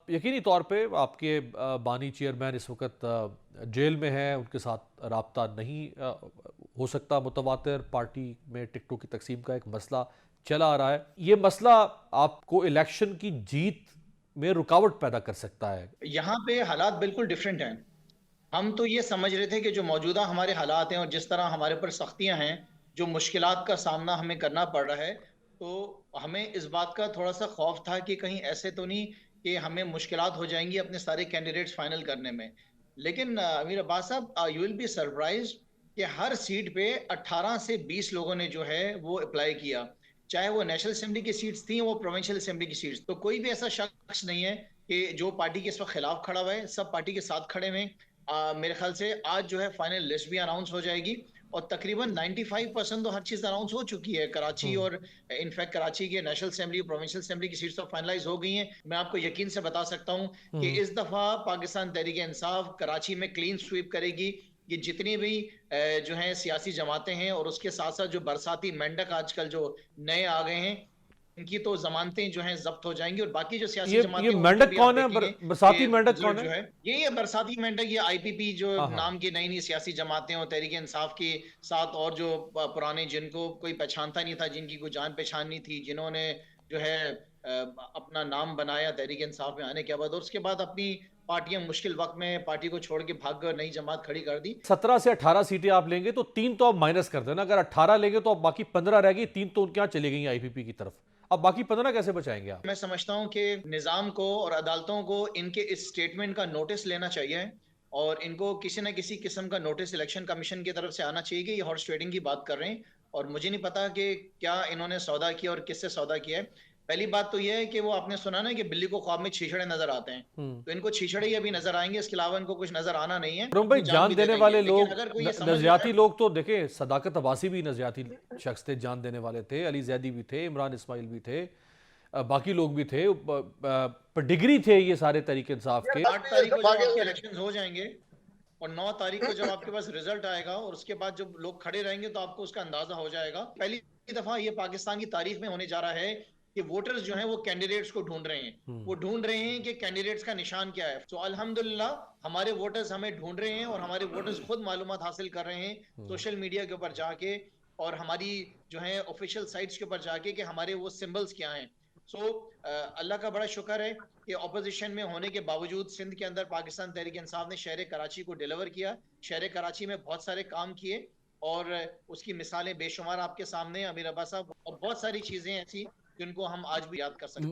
यकीनी तौर पे आपके बानी चेयरमैन इस वक्त जेल में हैं, उनके साथ राब्ता नहीं हो सकता मुतवातिर। पार्टी में टिकटों की तकसीम का एक मसला चला आ रहा है। ये मसला आपको इलेक्शन की जीत में रुकावट पैदा कर सकता है। यहाँ पे हालात बिल्कुल डिफरेंट हैं। हम तो ये समझ रहे थे कि जो मौजूदा हमारे हालात हैं और जिस तरह हमारे ऊपर सख्तियां हैं, जो मुश्किलात का सामना हमें करना पड़ रहा है, तो हमें इस बात का थोड़ा सा खौफ था कि कहीं ऐसे तो नहीं कि हमें मुश्किलात हो जाएंगी अपने सारे कैंडिडेट्स फाइनल करने में। लेकिन अमीर अब्बास साहब, यू विल बी सरप्राइज कि हर सीट पे 18 से 20 लोगों ने जो है वो अप्लाई किया। चाहे वो नेशनल असेंबली की सीट्स थी, वो प्रोविंशियल असेंबली की सीट्स, तो कोई भी ऐसा शख्स नहीं है कि जो पार्टी के इस वक्त खिलाफ खड़ा हुआ है। सब पार्टी के साथ खड़े हुए। मेरे ख्याल से आज जो है फाइनल लिस्ट भी अनाउंस हो जाएगी और तकरीबन 95% तो हर चीज अनाउंस हो चुकी है। कराची हम्म। और इनफैक्ट कराची के नेशनल असेंबली प्रोविंशियल असेंबली की सीट्स तो फाइनलाइज हो गई हैं। मैं आपको यकीन से बता सकता हूं कि हम्म। इस दफा पाकिस्तान तहरीक इंसाफ कराची में क्लीन स्वीप करेगी। ये जितनी भी जो है सियासी जमातें हैं और उसके साथ साथ जो बरसाती मेंढक आजकल जो नए आ गए हैं, इनकी तो जमानतें जो हैं जब्त हो जाएंगी। और बाकी जो सियासी ये जमातें हैं उनके मेंढक भी आप कौन है? देखेंगे कि बरसाती मेंढक रिजल्ट कौन है? जो है ये बरसाती मेंढक, ये आईपीपी जो हाँ हाँ। नाम की नई नई सियासी जमातें और तहरीक इंसाफ के साथ, और जो पुराने जिनको कोई पहचानता नहीं था, जिनकी कोई जान पहचान नहीं थी, जिन्होंने जो है अपना नाम बनाया तहरीक इंसाफ में आने के बाद, और उसके बाद अपनी पार्टियां मुश्किल वक्त में पार्टी को छोड़ के भाग कर नई जमात खड़ी कर दी। 17 से 18 सीटें आप लेंगे तो 3 तो आप माइनस कर देना। अगर 18 लेंगे तो अब बाकी 15 रह गई, 3 तो उनके यहाँ चली गई आईपीपी की तरफ। अब बाकी 15 कैसे बचाएंगे आप? मैं समझता हूं कि निजाम को और अदालतों को इनके इस स्टेटमेंट का नोटिस लेना चाहिए और इनको किसी न किसी किस्म का नोटिस इलेक्शन कमीशन की तरफ से आना चाहिए कि ये हॉर्स ट्रेडिंग की बात कर रहे हैं। और मुझे नहीं पता कि क्या इन्होंने सौदा किया और किससे सौदा किया है। पहली बात तो यह है कि वो आपने सुना ना कि बिल्ली को ख्वाब में छीछड़े नजर आते हैं, हम्म। तो इनको छीछड़े ही अभी नजर आएंगे, इसके अलावा इनको कुछ नजर आना नहीं है। रुम भाई, अपनी जान जान भी दे देने देंगे, वाले लेकिन लोग अगर कोई ये समझ रहा नजरियाती है। लोग तो देखें, सदाकत अब्बासी भी नजरियाती शख्स थे, जान देने वाले थे। अली जैदी भी थे, इमरान इस्माइल भी थे, बाकी लोग भी थे, पर डिग्री थे ये सारे तरीके इंसाफ के। 8 तारीख को जब आपके इलेक्शन हो जाएंगे और 9 तारीख को जब आपके पास रिजल्ट आएगा और उसके बाद जब लोग खड़े रहेंगे तो आपको उसका अंदाजा हो जाएगा। पहली दफा ये पाकिस्तान की तारीख में होने जा रहा है कि वोटर्स जो हैं वो कैंडिडेट्स को ढूंढ रहे हैं। हम्म। वो ढूंढ रहे हैं कि कैंडिडेट्स का निशान क्या है। तो अल्हम्दुलिल्लाह हमारे वोटर्स हमें ढूंढ रहे हैं और हमारे वोटर्स खुद मालूमात हासिल कर रहे हैं हम्म। सोशल मीडिया के ऊपर जाके और हमारी जो है ऑफिशियल साइट्स के ऊपर जाके कि हमारे वो सिंबल्स क्या हैं। सो अल्लाह का बड़ा शुक्र है कि ऑपोजिशन में होने के बावजूद सिंध के अंदर पाकिस्तान तहरीक इंसाफ ने शहर कराची को डिलीवर किया। शहर कराची में बहुत सारे काम किए और उसकी मिसालें बेशुमार आपके सामने, अमीर अब्बास साहब, और बहुत सारी चीजें ऐसी जिनको हम आज भी याद कर सकते हैं।